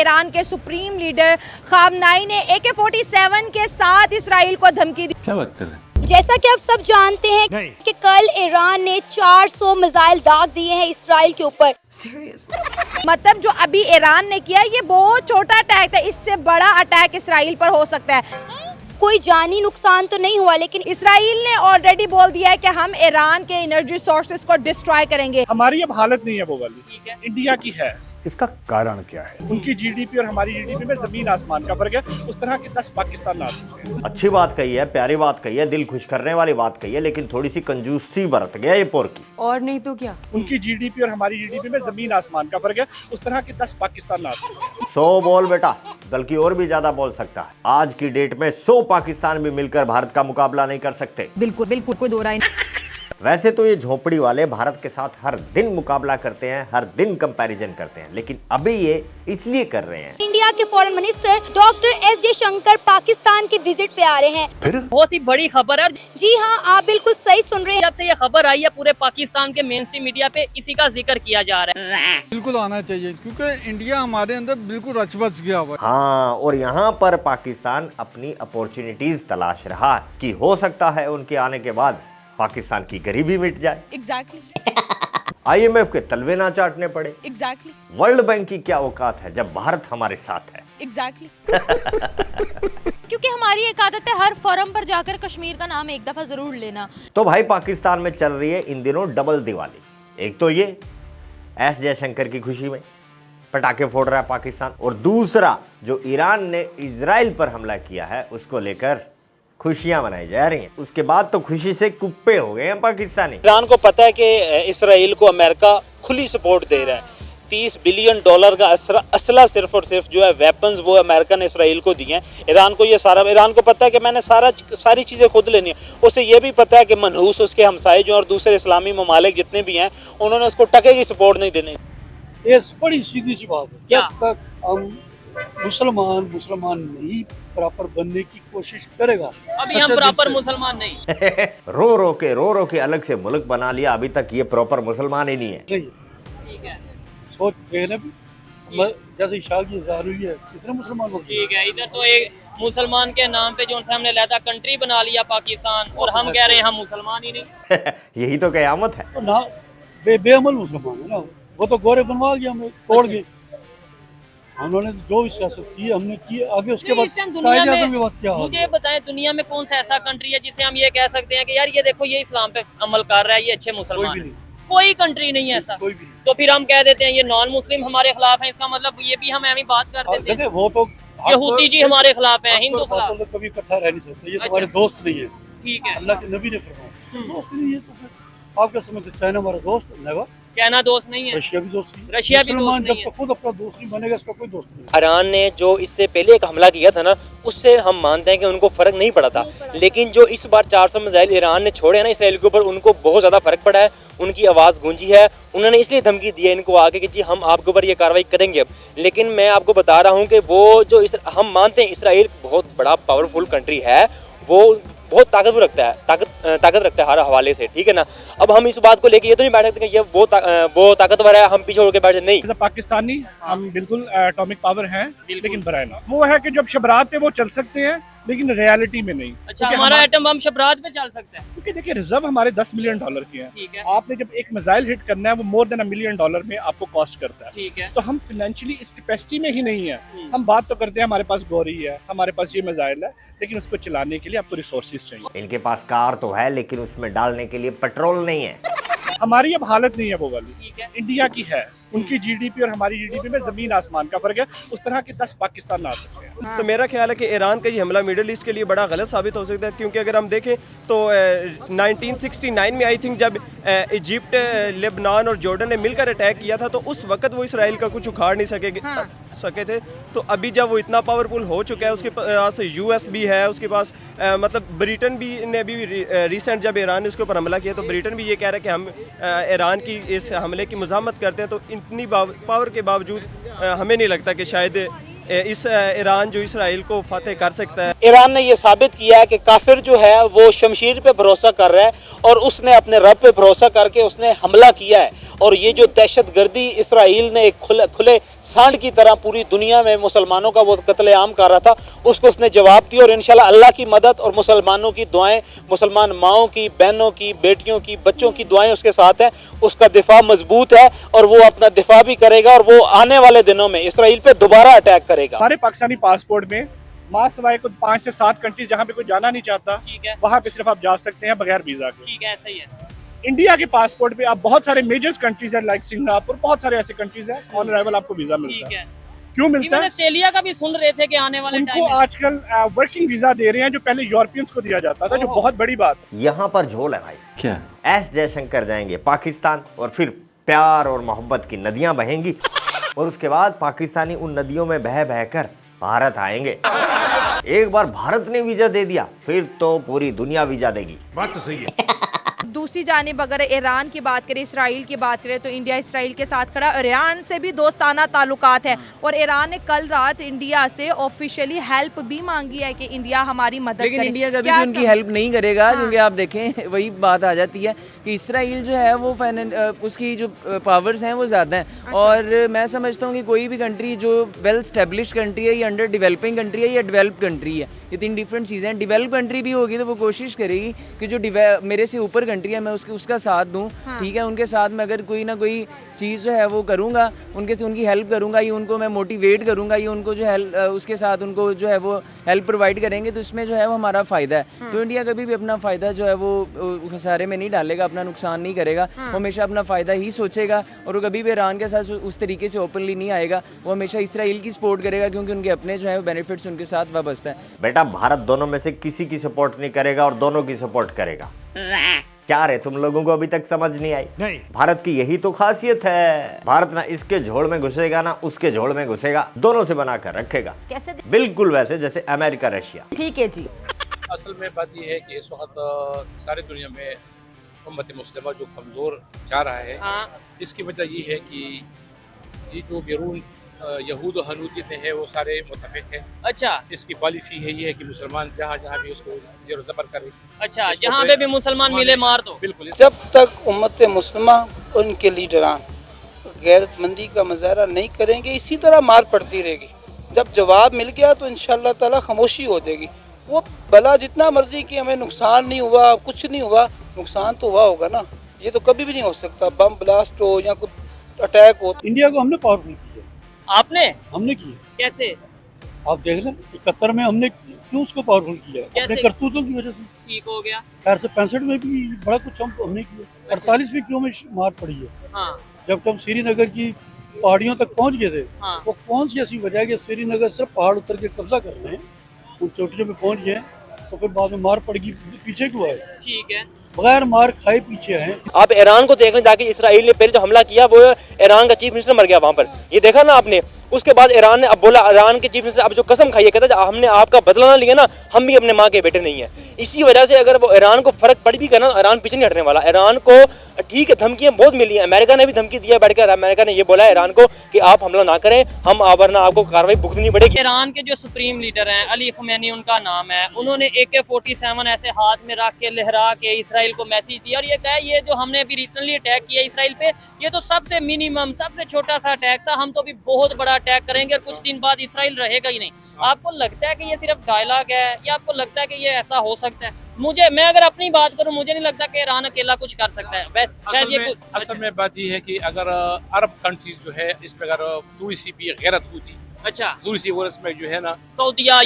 Iran के supreme leader खामनाई ने AK-47 के साथ इसराइल को धमकी दी। क्या बात कर रहे हैं? जैसा कि आप सब जानते हैं कि कल ईरान ने 400 मिसाइल दाग दिए हैं इसराइल के ऊपर। मतलब जो अभी ईरान ने किया ये बहुत छोटा अटैक था, इससे बड़ा अटैक इसराइल पर हो सकता है। कोई जानी नुकसान तो नहीं हुआ, लेकिन इसराइल ने ऑलरेडी बोल दिया है कि हम ईरान के एनर्जी सोर्सेज को डिस्ट्रॉय करेंगे। हमारी अब हालत नहीं है वो वाली, इंडिया की है। इसका कारण क्या है? उनकी जीडीपी और हमारी जीडीपी में जमीन आसमान का फर्क है। उस तरह के 10 पाकिस्तान ला सकते हैं। अच्छी बात कही है, प्यारी बात कही है, दिल खुश करने वाली बात कही है, लेकिन थोड़ी सी कंजूसी बरत गया ये पोर की। और नहीं तो क्या, उनकी जीडीपी और हमारी जीडीपी में जमीन आसमान का फर्क है। उस तरह के 10 पाकिस्तान ला सकते हैं। 100 बोल बेटा, बल्कि और भी ज्यादा बोल सकता है। आज की डेट में 100 पाकिस्तान भी मिलकर भारत का मुकाबला नहीं कर सकते। बिल्कुल बिल्कुल कोई दो राय नहीं। वैसे तो ये झोपड़ी वाले भारत के साथ हर दिन मुकाबला करते हैं, हर दिन कंपैरिजन करते हैं, लेकिन अभी ये इसलिए कर रहे हैं। इंडिया के foreign minister doctor S Jaishankar Pakistan के विजिट पे आ रहे हैं। फिर बहुत ही बड़ी खबर है। जी हाँ, आप बिल्कुल सही सुन रहे हैं। जब से ये खबर आई है पूरे पाकिस्तान के मेन स्ट्रीम मीडिया पे इसी का जिक्र किया जा रहा है। बिल्कुल आना चाहिए, क्योंकि इंडिया हमारे अंदर बिल्कुल रच बच गया हुआ है। हाँ, और यहाँ पर पाकिस्तान अपनी अपॉर्चुनिटीज तलाश रहा है कि हो सकता है उनके आने के बाद पाकिस्तान की गरीबी मिट जाए। एग्जैक्टली। IMF के तलवे ना चाटने पड़े। एग्जैक्टली। वर्ल्ड बैंक की क्या औकात है जब भारत हमारे साथ है। एग्जैक्टली। क्योंकि हमारी एक आदत है हर फोरम पर जाकर कश्मीर का नाम एक दफा जरूर लेना। तो भाई पाकिस्तान में चल रही है इन दिनों डबल दिवाली। एक तो ये एस जयशंकर की खुशी में पटाखे फोड़ रहा है पाकिस्तान, और दूसरा जो ईरान ने इजराइल पर हमला किया है उसको लेकर खुशियां मनाई जा रही हैं। उसके बाद तो खुशी से कुप्पे हो गए हैं पाकिस्तानी। ईरान को पता है कि इसराइल को अमेरिका खुली सपोर्ट दे रहा है। $30 बिलियन का असला सिर्फ और सिर्फ जो है वेपन्स वो अमेरिका ने इसराइल को दिए हैं। ईरान को ये सारा, ईरान को पता है कि मैंने सारी चीज़ें खुद लेनी है। उसे ये भी पता है कि मनहूस उसके हमसाए जो और दूसरे इस्लामी ममालिक जितने भी हैं उन्होंने उसको टके की सपोर्ट नहीं देनी। ये बड़ी सीधी सी बात है। क्या? जब तक हम मुसलमान नहीं प्रॉपर बनने की कोशिश करेगा, अभी हम प्रॉपर मुसलमान नहीं। रो रो के अलग से मुल्क बना लिया, अभी तक ये प्रॉपर मुसलमान ही नहीं है। नहीं ठीक है, सोच देखने भी जैसे शाह की इज़हार हुई है, कितने मुसलमान लोग। ठीक है। इधर तो एक मुसलमान के नाम पे जो हमने लहदा कंट्री बना लिया पाकिस्तान, और हम कह रहे हैं हम मुसलमान ही नहीं। यही तो कयामत है। तो ना बेअमल मुसलमान है ना, वो तो गोरे बनवा लिया, हमें तोड़ गए। उन्होंने जो भी सियासत की हमने की, आगे उसके बाद दुनिया में की बात क्या होगी? मुझे बताएं दुनिया में कौन सा ऐसा कंट्री है जिसे हम ये कह सकते हैं कि यार ये देखो ये इस्लाम पे अमल कर रहा है, ये अच्छे मुसलमान हैं। कोई कंट्री नहीं है ऐसा। कोई भी। तो फिर हम कह देते हैं ये नॉन मुस्लिम हमारे खिलाफ है, इसका मतलब ये भी हम ऐसी बात कर देते हैं। देखिए वो तो यहूदी जी हमारे खिलाफ हैं, हिंदू खिलाफ। तो कभी इकट्ठा रह नहीं सकते, ये अच्छा। तुम्हारे दोस्त नहीं है। ठीक है। अल्लाह के नबी ने फरमाया दोस्त नहीं है, तो फिर आप क्या समझते? चाइना हमारा दोस्त नेवर, चाइना दोस्त नहीं है, रशिया भी दोस्त नहीं, रशिया भी दोस्त मुसलमान नहीं जब है। तक खुद अपना दोस्त नहीं बनेगा इसका कोई दोस्त नहीं। ईरान ने जो इससे पहले एक हमला किया था ना, उससे हम मानते हैं कि उनको फ़र्क नहीं पड़ा था, लेकिन जो इस बार 400 मिसाइल ईरान ने छोड़े हैं ना इसराइल के ऊपर, उनको बहुत ज़्यादा फ़र्क पड़ा है। उनकी आवाज़ गूंजी है। उन्होंने इसलिए धमकी दी है इनको आगे कि जी हम आपके ऊपर ये कार्रवाई करेंगे अब। लेकिन मैं आपको बता रहा हूँ कि वो जो हम मानते हैं इसराइल बहुत बड़ा पावरफुल कंट्री है, वो बहुत ताकतवर रखता है, ताकत रखता है हर हवाले से, ठीक है ना। अब हम इस बात को लेके ये तो नहीं बैठ सकते कि ये वो ताकतवर है, हम पीछे होकर बैठ जाए, नहीं। पाकिस्तानी हम बिल्कुल एटॉमिक पावर हैं, लेकिन बराए ना वो है कि जब शबरात पे वो चल सकते हैं, लेकिन रियलिटी में नहीं। अच्छा, हमारा एटम बम शबरात पे चल सकता है? क्योंकि देखिए रिजर्व हमारे $10 मिलियन की है। ठीक है। आपने जब एक मिसाइल हिट करना है वो more than $1 मिलियन में आपको कॉस्ट करता है। ठीक है। तो हम फाइनेंशियली इस कैपेसिटी में ही नहीं है। हम बात तो करते हैं हमारे पास गोरी है, हमारे पास ये मिसाइल है, लेकिन उसको चलाने के लिए आपको रिसोर्सेज चाहिए। इनके पास कार तो है, लेकिन उसमें डालने के लिए पेट्रोल नहीं है। हमारी अब हालत नहीं है वो वाली, ठीक है। इंडिया की है। उनकी जीडीपी और हमारी जीडीपी में जमीन आसमान का फर्क है। उस तरह के 10 पाकिस्तान ला सकते हैं। तो मेरा ख्याल है कि ईरान का ये हमला मिडिल ईस्ट के लिए बड़ा गलत साबित हो सकता है, क्योंकि अगर हम देखें तो 1969 में आई थिंक जब इजिप्ट, लेबनान और जॉर्डन ने मिलकर अटैक किया था, तो उस वक्त वो इसराइल का कुछ उखाड़ नहीं सके थे। तो अभी जब वो इतना पावरफुल हो चुका है, उसके पास US भी है, उसके पास मतलब ब्रिटेन भी ने भी रिसेंट जब ईरान ने उसके ऊपर हमला किया तो ब्रिटेन भी ये कह रहा है कि हम ईरान की इस हमले की मज़ामत करते हैं। तो इतनी पावर के बावजूद हमें नहीं लगता कि शायद इस ईरान जो इसराइल को फतेह कर सकता है। ईरान ने यह साबित किया है कि काफिर जो है वो शमशीर पे भरोसा कर रहा है और उसने अपने रब पे भरोसा करके उसने हमला किया है। और ये जो दहशतगर्दी इसराइल ने एक खुले सांड की तरह पूरी दुनिया में मुसलमानों का वो कत्लेआम कर रहा था, उसको उसने जवाब दिया। और इंशाल्लाह अल्लाह की मदद और मुसलमानों की दुआएं, मुसलमान माओं की, बहनों की, बेटियों की, बच्चों की दुआएं उसके साथ हैं। उसका दिफा मजबूत है और वो अपना दिफा भी करेगा और वो आने वाले दिनों में इसराइल पे दोबारा अटैक करेगा। हमारे पाकिस्तानी पासपोर्ट में माँ सिवाय कुछ 5 से 7 कंट्रीज जहाँ पे कोई जाना नहीं चाहता, ठीक है, वहाँ पे सिर्फ आप जा सकते हैं बगैर वीजा के। ठीक है, सही है। इंडिया के पासपोर्ट पे आप बहुत सारे मेजर कंट्रीज है लाइक सिंगापुर, बहुत सारे ऐसे कंट्रीज है ऑन अराइवल आपको वीजा मिलता ठीक है। है, क्यों मिलता है? ऑस्ट्रेलिया का भी सुन रहे थे कि आने वाले उनको टाइम में आजकल वर्किंग वीजा दे रहे हैं जो पहले यूरोपियंस को दिया जाता था, जो बहुत बड़ी बात है। यहाँ पर झोल है भाई। क्या? एस जयशंकर जाएंगे पाकिस्तान और फिर प्यार और मोहब्बत की नदियां बहेंगी और उसके बाद पाकिस्तानी उन नदियों में बह बहकर भारत आएंगे। एक बार भारत ने वीजा दे दिया फिर तो पूरी दुनिया वीजा देगी। बात तो सही है। दूसरी जानिब अगर ईरान की बात करें, इसराइल की बात करें, तो इंडिया इसराइल के साथ खड़ा। ईरान से भी दोस्ताना ताल्लुकात है और ईरान ने कल रात इंडिया से ऑफिशियली हेल्प भी मांगी है कि इंडिया हमारी मदद लेकिन करे। इंडिया कभी भी उनकी हेल्प नहीं करेगा, क्योंकि आप देखें वही बात आ जाती है कि इसराइल जो है वो उसकी जो पावर्स हैं वो ज़्यादा हैं। और मैं समझता हूँ कि कोई भी कंट्री जो वेल स्टेब्लिश कंट्री है या अंडर डेवलपिंग कंट्री है या डेवलप कंट्री है, ये 3 डिफरेंट चीज़ें हैं। डेवलप कंट्री भी होगी तो वो कोशिश करेगी कि जो मेरे से ऊपर कंट्री है मैं उसका साथ दूं, ठीक है, उनके साथ में अगर कोई ना कोई चीज़ जो है वो करूंगा, उनकी हेल्प करूंगा, या उनको मैं मोटिवेट करूंगा, या उनको जो है उसके साथ उनको जो है वो हेल्प प्रोवाइड करेंगे तो इसमें जो है वो हमारा फ़ायदा है। तो इंडिया कभी भी अपना फ़ायदा जो है वो खसारे में नहीं डालेगा, अपना नुकसान नहीं करेगा, वो हमेशा अपना फ़ायदा ही सोचेगा और वो कभी भी ईरान के साथ उस तरीके से ओपनली नहीं आएगा। वो हमेशा इसराइल की सपोर्ट करेगा क्योंकि उनके अपने जो है बेनिफिट्स उनके साथ वाबस्ता है। बेटा भारत दोनों में से किसी की सपोर्ट नहीं करेगा और दोनों की सपोर्ट करेगा। क्या रे तुम लोगों को अभी तक समझ नहीं आई? नहीं। भारत की यही तो खासियत है, भारत ना इसके झोल में घुसेगा ना उसके झोल में घुसेगा, दोनों से बनाकर रखेगा। कैसे? बिल्कुल वैसे जैसे अमेरिका रशिया। ठीक है जी। असल में बात यह है कि इस वक्त सारी दुनिया में उम्मत मुस्लिमा जो कमज़ोर जा रहा है, इसकी वजह ये है कि ये जो बैरून यहूद और हनूदियत है वो सारे मुतफिक हैं। अच्छा, इसकी पॉलिसी है ये है कि मुसलमान जहाँ जहाँ भी उसको ज़ेर ज़बर करे। अच्छा, जहाँ पे भी मुसलमान मिले मार दो। बिल्कुल। जब तक उम्मत मुस्लिमा उनके लीडरान गैरतमंदी का मुजाहरा नहीं करेंगे, इसी तरह मार पड़ती रहेगी। जब जवाब मिल गया तो इंशाअल्लाह ताला खामोशी हो जाएगी। वो भला जितना मर्जी कि हमें नुकसान नहीं हुआ, कुछ नहीं हुआ, नुकसान तो हुआ होगा ना, ये तो कभी भी नहीं हो सकता। बम ब्लास्ट हो या कोई अटैक हो। इंडिया को हमने पावरफुल किया। हमने किया। कैसे? आप देख लें 71 में हमने क्यों उसको पावरफुल किया, अपने करतूतों की वजह से। ठीक हो गया। खैर से 65 में भी बड़ा कुछ हमने किया। 48 में क्यों में मार पड़ी है। हाँ। जब हम श्रीनगर की पहाड़ियों तक पहुंच गए थे, हाँ। वो कौन सी ऐसी वजह है कि श्रीनगर सिर्फ पहाड़ उतर के कब्जा कर रहे हैं, उन चोटियों पे पहुंच गए तो फिर बाद में मार पड़ेगी, पीछे क्यों आए? ठीक है, बगैर मार खाए पीछे हैं। आप ईरान को देखने जाके इसराइल ने पहले जो हमला किया वो ईरान का चीफ मिनिस्टर मर गया वहां पर, ये देखा ना आपने। उसके बाद ईरान ने अब बोला, ईरान के चीफ मिनिस्टर अब जो कसम खाई है, कहता है हमने आपका बदला ना लिया ना, हम भी अपने माँ के बेटे नहीं है। इसी वजह से अगर वो ईरान को फर्क पड़ भी करना, ईरान पीछे नहीं हटने वाला। ईरान को ठीक है धमकियां बहुत मिली हैं, अमेरिका ने भी धमकी दिया बैठकर। अमेरिका ने ये बोला है ईरान को कि आप हमला ना करें, हम वरना आपको कार्रवाई भुगतनी पड़ेगी। ईरान के जो सुप्रीम लीडर हैं अली खमैनी उनका नाम है, उन्होंने AK-47 ऐसे हाथ में रख के लहरा के इसराइल को मैसेज दिया और ये कहा ये जो हमने अभी रिसेंटली अटैक किया इसराइल पे, ये तो सबसे मिनिमम सबसे छोटा सा अटैक था, हम तो अभी बहुत बड़ा अटैक करेंगे और कुछ दिन बाद इसराइल रहेगा ही नहीं। आपको लगता है कि ये सिर्फ डायलॉग है या आपको लगता है कि ये ऐसा हो सकता है? मैं अगर अपनी बात करूं, मुझे नहीं लगता कि ईरान अकेला कुछ कर सकता है। बस शायद ये असल में बात ये है कि अगर अरब कंट्रीज जो है इस पर अगर थोड़ी सी भी गैरत होती, अच्छा थोड़ी सी वो इसमें जो है ना सऊदीया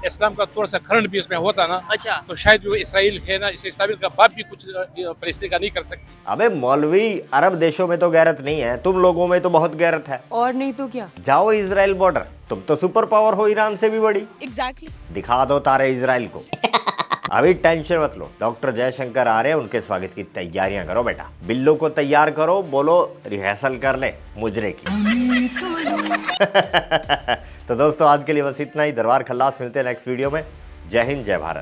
इस्लाम का थोड़ा सा खंड भी इसमें होता ना, अच्छा, तो शायद जो इसराइल है ना, इसराइल का बाप भी कुछ फलस्तीन का नहीं कर सकती। अबे मौलवी, अरब देशों में तो गैरत नहीं है, तुम लोगों में तो बहुत गैरत है। और नहीं तो क्या? जाओ इजराइल बॉर्डर, तुम तो सुपर पावर हो ईरान से भी बड़ी। एग्जैक्टली। दिखा दो तारे इजराइल को। अभी टेंशन मत लो, डॉक्टर जयशंकर आ रहे हैं, उनके स्वागत की तैयारियां करो बेटा। बिल्लो को तैयार करो, बोलो रिहर्सल कर ले मुजरे की। तो दोस्तों आज के लिए बस इतना ही। दरबार खल्लास, मिलते हैं नेक्स्ट वीडियो में। जय हिंद, जय भारत।